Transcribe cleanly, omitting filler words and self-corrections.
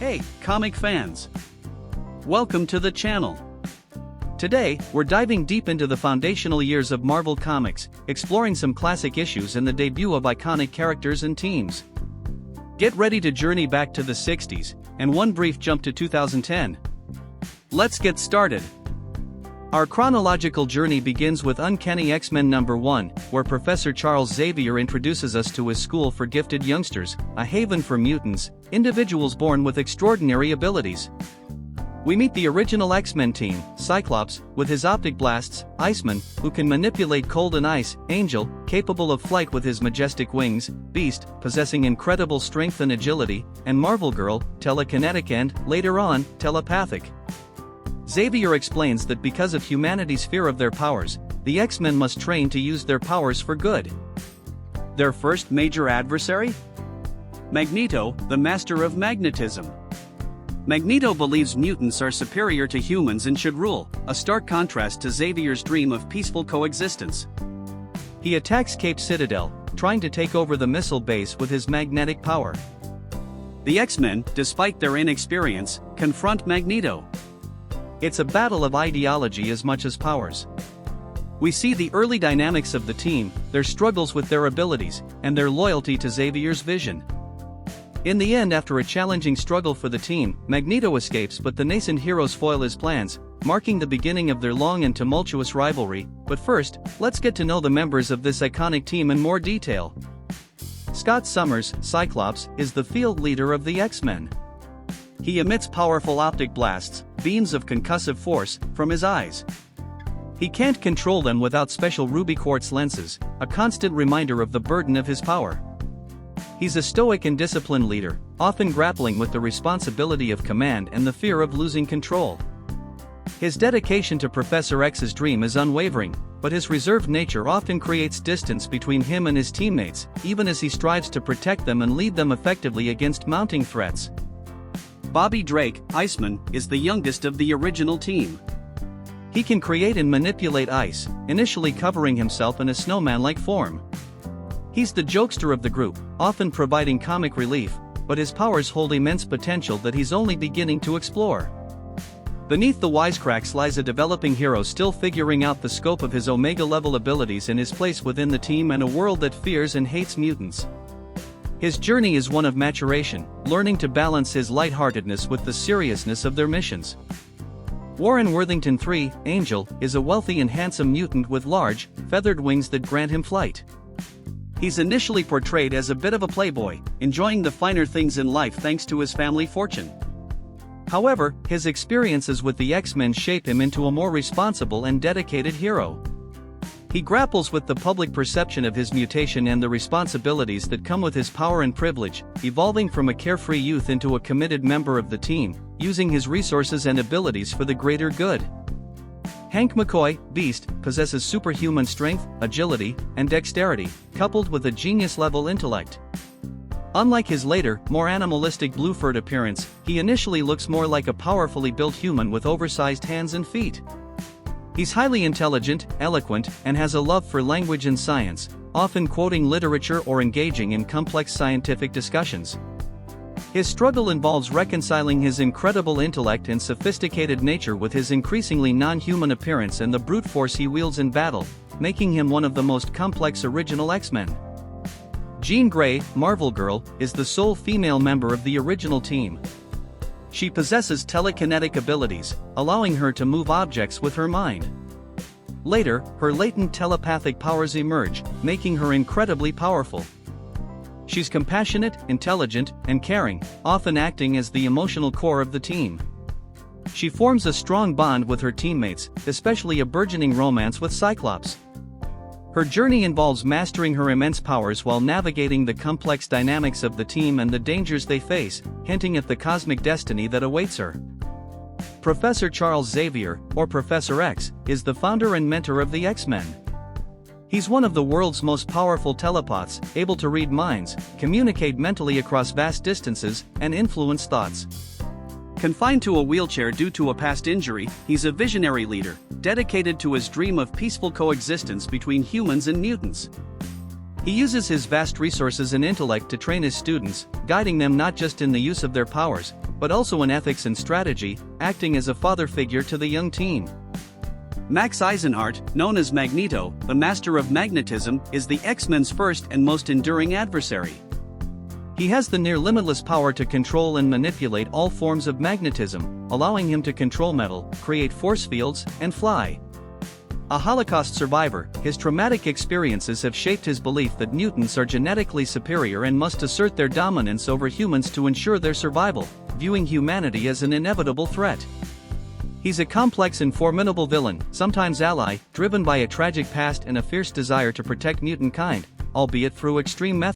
Hey, comic fans! Welcome to the channel. Today, we're diving deep into the foundational years of Marvel Comics, exploring some classic issues and the debut of iconic characters and teams. Get ready to journey back to the 60s, and one brief jump to 2010. Let's get started. Our chronological journey begins with Uncanny X Men #1, where Professor Charles Xavier introduces us to his school for gifted youngsters, a haven for mutants, individuals born with extraordinary abilities. We meet the original X-Men team, Cyclops, with his optic blasts, Iceman, who can manipulate cold and ice, Angel, capable of flight with his majestic wings, Beast, possessing incredible strength and agility, and Marvel Girl, telekinetic and, later on, telepathic. Xavier explains that because of humanity's fear of their powers, the X-Men must train to use their powers for good. Their first major adversary? Magneto, the master of magnetism. Magneto believes mutants are superior to humans and should rule, a stark contrast to Xavier's dream of peaceful coexistence. He attacks Cape Citadel, trying to take over the missile base with his magnetic power. The X-Men, despite their inexperience, confront Magneto. It's a battle of ideology as much as powers. We see the early dynamics of the team, their struggles with their abilities, and their loyalty to Xavier's vision. In the end, after a challenging struggle for the team, Magneto escapes, but the nascent heroes foil his plans, marking the beginning of their long and tumultuous rivalry. But first, let's get to know the members of this iconic team in more detail. Scott Summers, Cyclops, is the field leader of the X-Men. He emits powerful optic blasts, beams of concussive force, from his eyes. He can't control them without special ruby quartz lenses, a constant reminder of the burden of his power. He's a stoic and disciplined leader, often grappling with the responsibility of command and the fear of losing control. His dedication to Professor X's dream is unwavering, but his reserved nature often creates distance between him and his teammates, even as he strives to protect them and lead them effectively against mounting threats. Bobby Drake, Iceman, is the youngest of the original team. He can create and manipulate ice, initially covering himself in a snowman-like form. He's the jokester of the group, often providing comic relief, but his powers hold immense potential that he's only beginning to explore. Beneath the wisecracks lies a developing hero still figuring out the scope of his Omega-level abilities and his place within the team and a world that fears and hates mutants. His journey is one of maturation, learning to balance his lightheartedness with the seriousness of their missions. Warren Worthington III, Angel, is a wealthy and handsome mutant with large, feathered wings that grant him flight. He's initially portrayed as a bit of a playboy, enjoying the finer things in life thanks to his family fortune. However, his experiences with the X-Men shape him into a more responsible and dedicated hero. He grapples with the public perception of his mutation and the responsibilities that come with his power and privilege, evolving from a carefree youth into a committed member of the team, using his resources and abilities for the greater good. Hank McCoy, Beast, possesses superhuman strength, agility, and dexterity, coupled with a genius-level intellect. Unlike his later, more animalistic blue-furred appearance, he initially looks more like a powerfully built human with oversized hands and feet. He's highly intelligent, eloquent, and has a love for language and science, often quoting literature or engaging in complex scientific discussions. His struggle involves reconciling his incredible intellect and sophisticated nature with his increasingly non-human appearance and the brute force he wields in battle, making him one of the most complex original X-Men. Jean Grey, Marvel Girl, is the sole female member of the original team. She possesses telekinetic abilities, allowing her to move objects with her mind. Later, her latent telepathic powers emerge, making her incredibly powerful. She's compassionate, intelligent, and caring, often acting as the emotional core of the team. She forms a strong bond with her teammates, especially a burgeoning romance with Cyclops. Her journey involves mastering her immense powers while navigating the complex dynamics of the team and the dangers they face, hinting at the cosmic destiny that awaits her. Professor Charles Xavier, or Professor X, is the founder and mentor of the X-Men. He's one of the world's most powerful telepaths, able to read minds, communicate mentally across vast distances, and influence thoughts. Confined to a wheelchair due to a past injury, he's a visionary leader, dedicated to his dream of peaceful coexistence between humans and mutants. He uses his vast resources and intellect to train his students, guiding them not just in the use of their powers, but also in ethics and strategy, acting as a father figure to the young teen. Max Eisenhardt, known as Magneto, the master of magnetism, is the X-Men's first and most enduring adversary. He has the near-limitless power to control and manipulate all forms of magnetism, allowing him to control metal, create force fields, and fly. A Holocaust survivor, his traumatic experiences have shaped his belief that mutants are genetically superior and must assert their dominance over humans to ensure their survival, viewing humanity as an inevitable threat. He's a complex and formidable villain, sometimes ally, driven by a tragic past and a fierce desire to protect mutant kind, albeit through extreme methods.